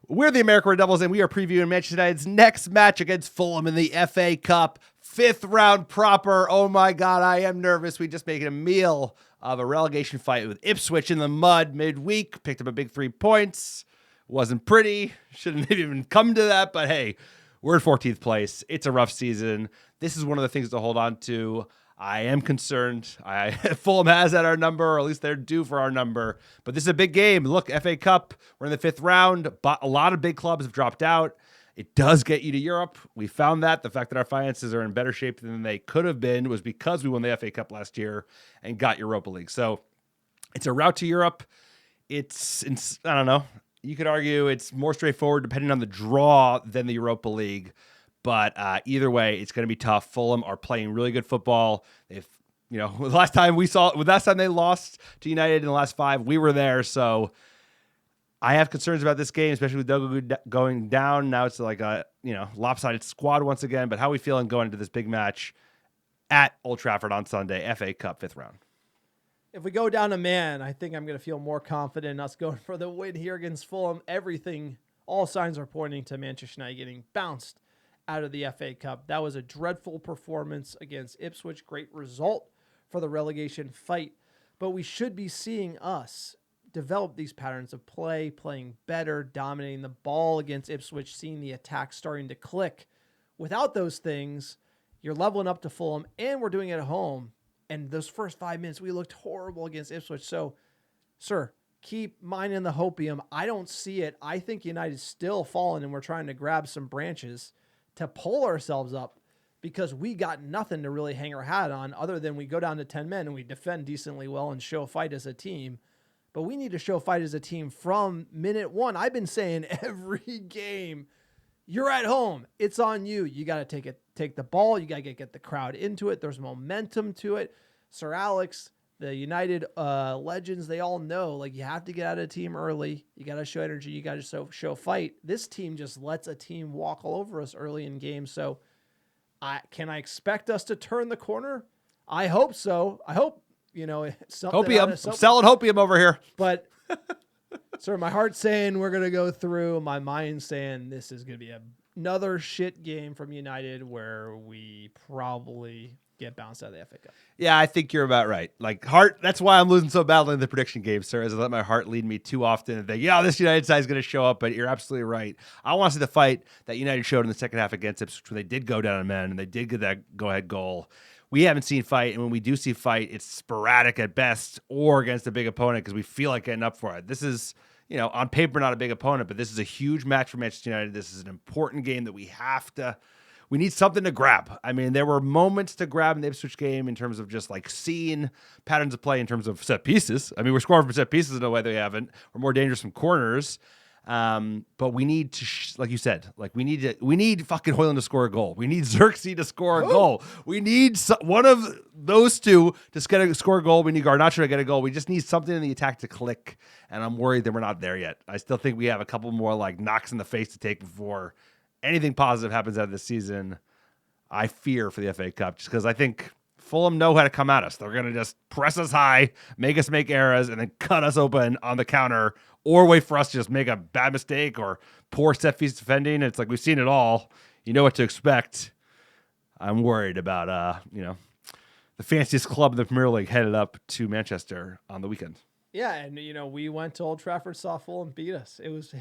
We're the American Red Devils, and we are previewing Manchester United's next match against Fulham in the FA Cup. 5th round proper. Oh my God, I am nervous. We just made a meal of a relegation fight with Ipswich in the mud midweek. Picked up a big 3 points. Wasn't pretty. Shouldn't have even come to that, but hey, we're in 14th place. It's a rough season. This is one of the things to hold on to. I am concerned. Fulham has at our number, or at least they're due for our number. But this is a big game. Look, FA Cup, we're in the 5th round. But a lot of big clubs have dropped out. It does get you to Europe. We found that. The fact that our finances are in better shape than they could have been was because we won the FA Cup last year and got Europa League. So it's a route to Europe. It's I don't know. You could argue it's more straightforward depending on the draw than the Europa League. But either way, it's going to be tough. Fulham are playing really good football. If last time they lost to United in the last 5, we were there. So I have concerns about this game, especially with Dogu going down. Now it's like a lopsided squad once again. But how are we feeling going into this big match at Old Trafford on Sunday, FA Cup 5th round? If we go down to man, I think I'm going to feel more confident in us going for the win here against Fulham. All signs are pointing to Manchester United getting bounced out of the FA Cup. That was a dreadful performance against Ipswich. Great result for the relegation fight. But we should be seeing us develop these patterns of play, playing better, dominating the ball against Ipswich, seeing the attack starting to click. Without those things, you're leveling up to Fulham, and we're doing it at home. And those first 5 minutes, we looked horrible against Ipswich. So, sir, keep minding the hopium. I don't see it. I think United's still falling, and we're trying to grab some branches to pull ourselves up, because we got nothing to really hang our hat on other than we go down to 10 men and we defend decently well and show fight as a team. But we need to show fight as a team from minute 1. I've been saying every game, you're at home. It's on you. You got to take the ball. You got to get the crowd into it. There's momentum to it. Sir Alex, the United legends, they all know, like, you have to get out of the team early. You got to show energy. You got to show fight. This team just lets a team walk all over us early in games. So can I expect us to turn the corner? I hope so. I hope, something. Hopium. I'm selling hopium over here. But, sir, my heart's saying we're going to go through. My mind's saying this is going to be another shit game from United where we probably get bounced out of the FA Cup. Yeah, I think you're about right. Like, heart, that's why I'm losing so badly in the prediction game, sir, is I let my heart lead me too often and think, this United side is going to show up, but you're absolutely right. I want to see the fight that United showed in the second half against Ipswich when they did go down a man and they did get that go-ahead goal. We haven't seen fight, and when we do see fight, it's sporadic at best or against a big opponent because we feel like getting up for it. This is, on paper, not a big opponent, but this is a huge match for Manchester United. This is an important game that we need something to grab. I mean, there were moments to grab in the Ipswich game in terms of just like seeing patterns of play in terms of set pieces. I mean, we're scoring from set pieces in a way they haven't. We're more dangerous from corners. But we need to, like you said, we need fucking Højlund to score a goal. We need Xerxes to score a goal. We need one of those two to score a goal. We need Garnacho to get a goal. We just need something in the attack to click. And I'm worried that we're not there yet. I still think we have a couple more like knocks in the face to take before anything positive happens out of this season. I fear for the FA Cup just because I think Fulham know how to come at us. They're going to just press us high, make us make errors, and then cut us open on the counter, or wait for us to just make a bad mistake or poor set-piece defending. It's like we've seen it all. You know what to expect. I'm worried about, the fanciest club in the Premier League headed up to Manchester on the weekend. Yeah, and we went to Old Trafford, saw Fulham beat us. It was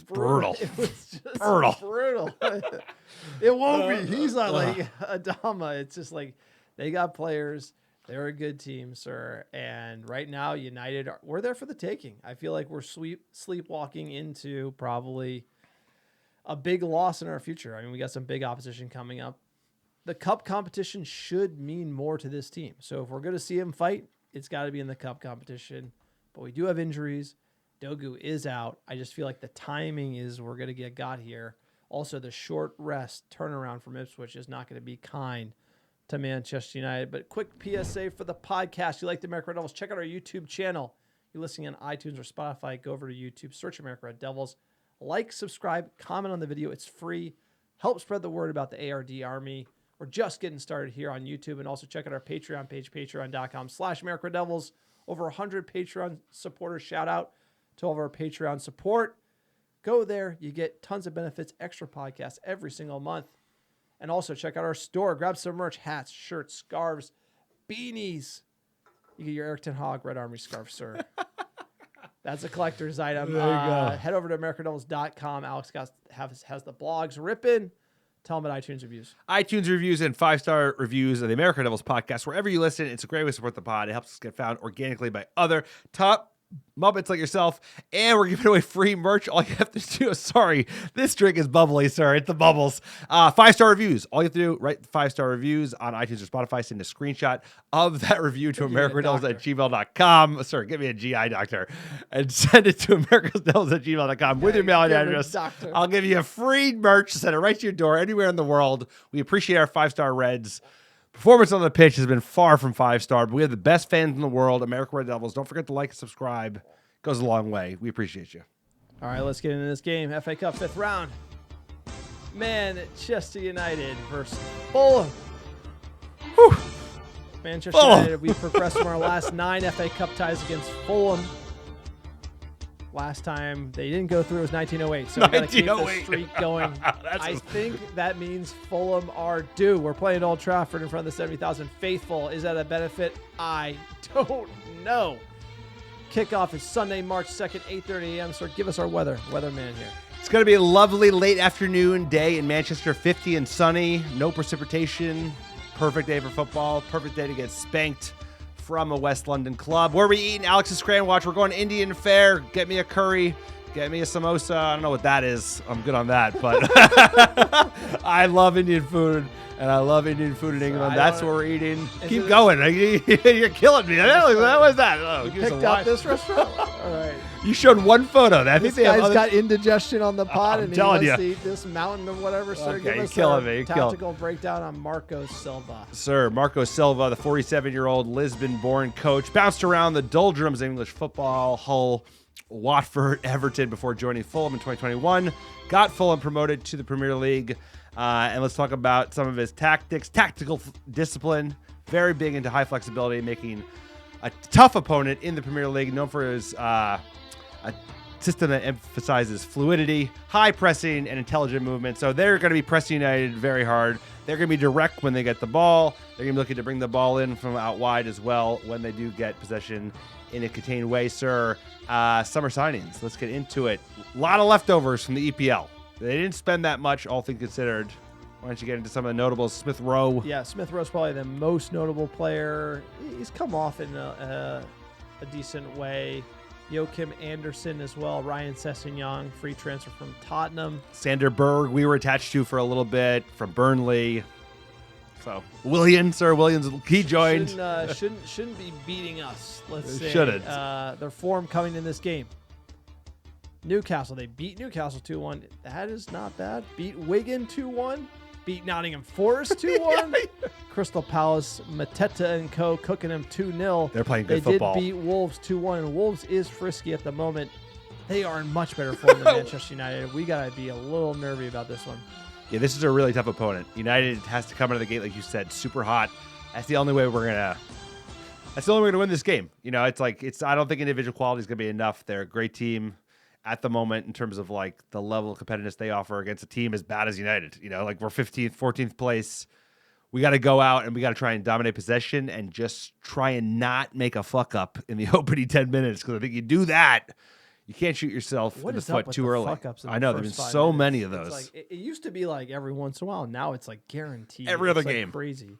brutal. It was just brutal. It won't be. He's not like Adama. It's just like they got players. They're a good team, sir. And right now, United, we're there for the taking. I feel like we're sleepwalking into probably a big loss in our future. I mean, we got some big opposition coming up. The cup competition should mean more to this team. So if we're going to see him fight, it's got to be in the cup competition. But we do have injuries. Dogu is out. I just feel like the timing is we're going to got here. Also, the short rest turnaround from Ipswich is not going to be kind to Manchester United. But quick PSA for the podcast. You like the American Red Devils? Check out our YouTube channel. You're listening on iTunes or Spotify. Go over to YouTube. Search American Red Devils. Like, subscribe, comment on the video. It's free. Help spread the word about the ARD Army. We're just getting started here on YouTube. And also check out our Patreon page, patreon.com/American Red Devils. Over 100 Patreon supporters. Shout out to all of our Patreon support. Go there. You get tons of benefits, extra podcasts every single month. And also check out our store. Grab some merch, hats, shirts, scarves, beanies. You get your Eric Ten Hag Red Army scarf, sir. That's a collector's item. There you go. Head over to AmericanDevils.com. Alex has the blogs ripping. Tell them about iTunes reviews. iTunes reviews and 5-star reviews of the American Devils podcast. Wherever you listen, it's a great way to support the pod. It helps us get found organically by other top Muppets like yourself, and we're giving away free merch. All you have to do, sorry, this drink is bubbly, sir. It's the bubbles. 5-star reviews. All you have to do, write 5-star reviews on iTunes or Spotify. Send a screenshot of that review to americandevils@gmail.com. Sir, give me a GI doctor. And send it to americandevils@gmail.com with your mailing address. I'll give you a free merch. Send it right to your door anywhere in the world. We appreciate our 5-star Reds. Performance on the pitch has been far from 5-star, but we have the best fans in the world, American Red Devils. Don't forget to like and subscribe. It goes a long way. We appreciate you. All right, let's get into this game. FA Cup 5th round. Manchester United versus Fulham. Whew. Manchester United, we progressed from our last 9 FA Cup ties against Fulham. Last time they didn't go through was 1908, so we got to keep the streak going. I think that means Fulham are due. We're playing at Old Trafford in front of the 70,000 faithful. Is that a benefit? I don't know. Kickoff is Sunday, March 2nd, 8:30 a.m. So give us our weatherman here. It's going to be a lovely late afternoon day in Manchester, 50 and sunny, no precipitation. Perfect day for football. Perfect day to get spanked from a West London club. Where are we eating? Alex's Cran Watch. We're going Indian fare. Get me a curry. Get me a samosa. I don't know what that is. I'm good on that, but I love Indian food, and I love Indian food in England. That's what we're eating. Keep going. You're killing me. What was that? Oh, you picked out this restaurant? All right. You showed one photo. I think this guy's got indigestion on the pod, and he wants you. to eat this mountain of whatever. Sir, okay, give us a tactical breakdown on Marco Silva. Sir, Marco Silva, the 47-year-old Lisbon-born coach, bounced around the doldrums of English football, Hull, Watford, Everton, before joining Fulham in 2021. Got Fulham promoted to the Premier League. And let's talk about some of his tactics, tactical discipline, very big into high flexibility, making a tough opponent in the Premier League, known for his a system that emphasizes fluidity, high pressing, and intelligent movement. So they're going to be pressing United very hard. They're going to be direct when they get the ball. They're going to be looking to bring the ball in from out wide as well when they do get possession in a contained way, sir. Summer signings. Let's get into it. A lot of leftovers from the EPL. They didn't spend that much, all things considered. Why don't you get into some of the notables? Smith Rowe. Yeah, Smith Rowe's probably the most notable player. He's come off in a decent way. Joachim Anderson as well. Ryan Sessegnon, free transfer from Tottenham. Sander Berg, we were attached to for a little bit from Burnley. So Williams, he joined. Shouldn't be beating us. Let's say shouldn't. Their form coming in this game. Newcastle, they beat Newcastle 2-1. That is not bad. Beat Wigan 2-1. Beat Nottingham Forest 2-1. Crystal Palace, Mateta and co. cooking them 2-0. They're playing good football. They did beat Wolves 2-1, and Wolves is frisky at the moment. They are in much better form than Manchester United. We got to be a little nervy about this one. Yeah, this is a really tough opponent. United has to come out of the gate, like you said, super hot. That's the only way we're gonna win this game. You know, I don't think individual quality is gonna be enough. They're a great team at the moment in terms of like the level of competitiveness they offer against a team as bad as United. You know, like we're 15th, 14th place. We got to go out and we got to try and dominate possession and just try and not make a fuck up in the opening 10 minutes. Because I think you do that, you can't shoot yourself in the foot too early. I know, there's been so many of those. Like, it used to be like every once in a while. Now it's like guaranteed. Every other like game. Crazy.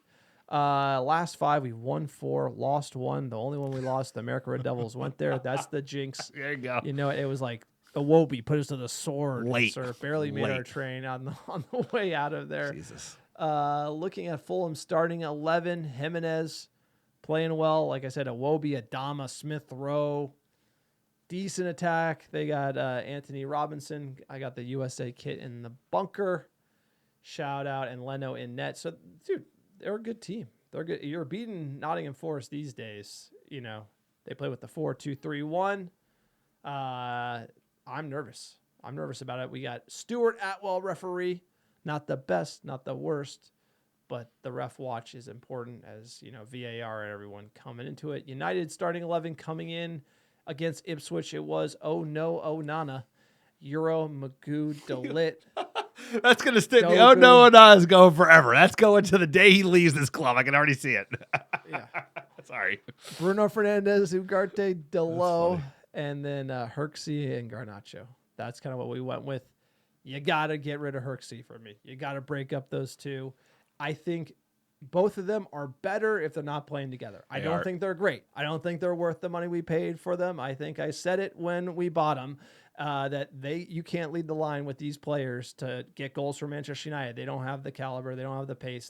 Last 5, we won 4, lost 1. The only one we lost, the American Red Devils went there. That's the jinx. There you go. You know, it was like Iwobi put us to the sword. Late. Sir, barely made our train on the way out of there. Jesus. Looking at Fulham starting 11, Jimenez playing well. Like I said, Iwobi, Adama, Smith Rowe. Decent attack. They got Anthony Robinson. I got the USA kit in the bunker. Shout out, and Leno in net. So, dude, they're a good team. They're good. You're beating Nottingham Forest these days. You know, they play with the 4-2-3-1. I'm nervous. I'm nervous about it. We got Stuart Atwell referee. Not the best, not the worst, but the ref watch is important as, you know, VAR and everyone coming into it. United starting 11 coming in against Ipswich. It was Oh No, Oh Nana. Euro, Magoo, Delit. That's going to stick. Oh, no, is going forever. That's going to the day he leaves this club. I can already see it. Yeah. Sorry. Bruno Fernandes, Ugarte, Delo, and then Herxey and Garnacho. That's kind of what we went with. You got to get rid of Herxey for me. You got to break up those two. I think both of them are better if they're not playing together. I don't think they're great. I don't think they're worth the money we paid for them. I think I said it when we bought them, that you can't lead the line with these players to get goals for Manchester United. They don't have the caliber. They don't have the pace.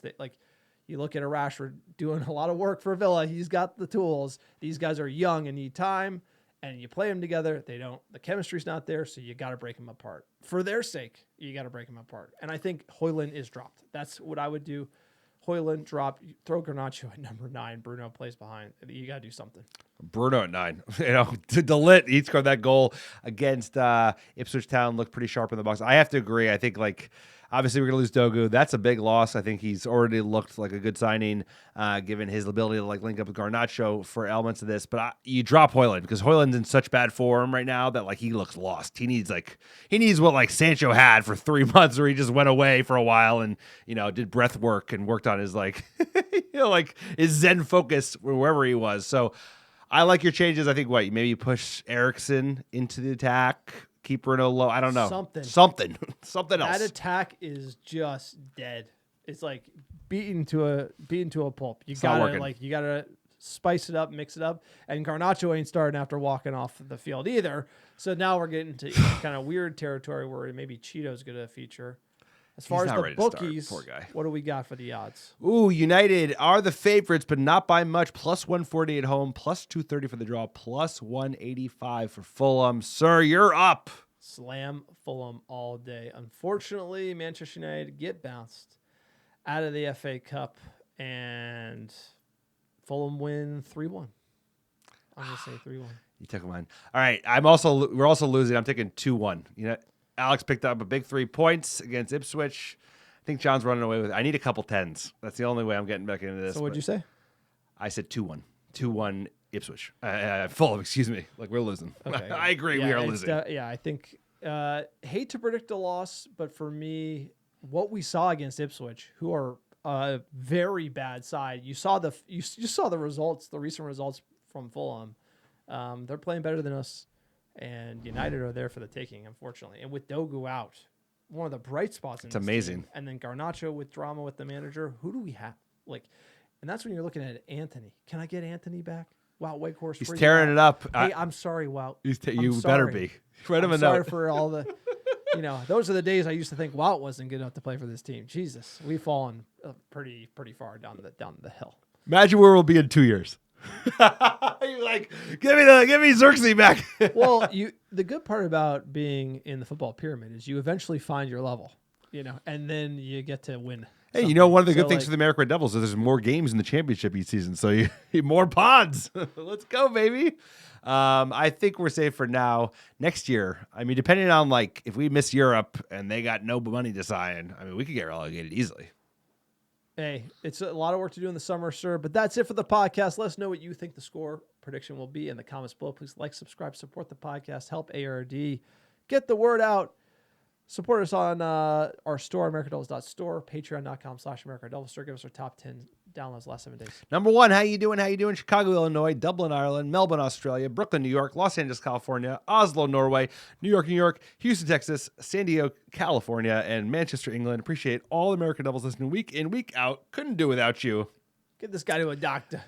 You look at a Rashford doing a lot of work for Villa. He's got the tools. These guys are young and need time, and you play them together. The chemistry's not there, so you got to break them apart. For their sake, you got to break them apart. And I think Højlund is dropped. That's what I would do. Højlund drop, throw Garnacho at number 9. Bruno plays behind. You got to do something. Bruno at 9. To Delit, he scored that goal against Ipswich Town. Looked pretty sharp in the box. I have to agree. I think obviously we're gonna lose Dogu. That's a big loss. I think he's already looked like a good signing, given his ability to link up with Garnacho for elements of this. But you drop Højlund because Højlund's in such bad form right now that he looks lost. He needs what Sancho had for 3 months, where he just went away for a while and did breath work and worked on his his Zen focus wherever he was. So I like your changes. I think maybe you push Eriksen into the attack. Keep Bruno low. I don't know. Something else. That attack is just dead. It's like beaten to a pulp. You gotta spice it up, mix it up. And Garnacho ain't starting after walking off the field either. So now we're getting to kind of weird territory where maybe Cheeto's gonna feature. As far as the bookies, poor guy. What do we got for the odds? Ooh, United are the favorites, but not by much. Plus 140 at home, plus 230 for the draw, plus 185 for Fulham. Sir, you're up. Slam Fulham all day. Unfortunately, Manchester United get bounced out of the FA Cup, and Fulham win 3-1. I'm going to say 3-1. You took mine. All right, we're also losing. I'm taking 2-1. Alex picked up a big 3 points against Ipswich. I think John's running away with it. I need a couple 10s. That's the only way I'm getting back into this. So what'd you say? I said 2-1. 2-1 Ipswich. Fulham, excuse me. We're losing. Okay. I agree. We are losing. I think, hate to predict a loss, but for me, what we saw against Ipswich, who are a very bad side, you saw the results, the recent results from Fulham. They're playing better than us. And United are there for the taking, unfortunately. And with Dogu out, one of the bright spots in this amazing team, and then Garnacho with drama with the manager. Who do we have? And that's when you're looking at Anthony. Can I get Anthony back? Wow, Wakehorse. He's tearing it up. Hey, I'm sorry, Wout. You better be. Write him a note. Sorry for all the. Those are the days I used to think Wout wasn't good enough to play for this team. Jesus, we've fallen pretty far down the hill. Imagine where we'll be in 2 years. You're give me Xerxes back. Well, the good part about being in the football pyramid is you eventually find your level, and then you get to win. Hey, one of the good things for the American Red Devils is there's more games in the championship each season, so you more pods. Let's go, baby. I think we're safe for now. Next year, depending on if we miss Europe and they got no money to sign, we could get relegated easily. Hey, it's a lot of work to do in the summer, sir. But that's it for the podcast. Let us know what you think the score prediction will be in the comments below. Please subscribe, support the podcast, help ARD, get the word out. Support us on our store, americadevils.store, patreon.com/americadevils. Give us our top 10 downloads last 7 days. Number 1, how you doing? Chicago, Illinois, Dublin, Ireland, Melbourne, Australia, Brooklyn, New York, Los Angeles, California, Oslo, Norway, New York, Houston, Texas, San Diego, California, and Manchester, England. Appreciate all American Devils listening week in, week out. Couldn't do without you. Get this guy to a doctor.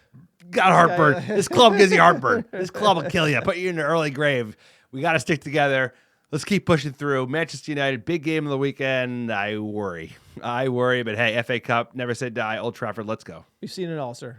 Got heartburn. This club gives you heartburn. This club will kill you. Put you in an early grave. We got to stick together. Let's keep pushing through. Manchester United, big game of the weekend. I worry, but hey, FA Cup, never say die. Old Trafford, let's go. We've seen it all, sir.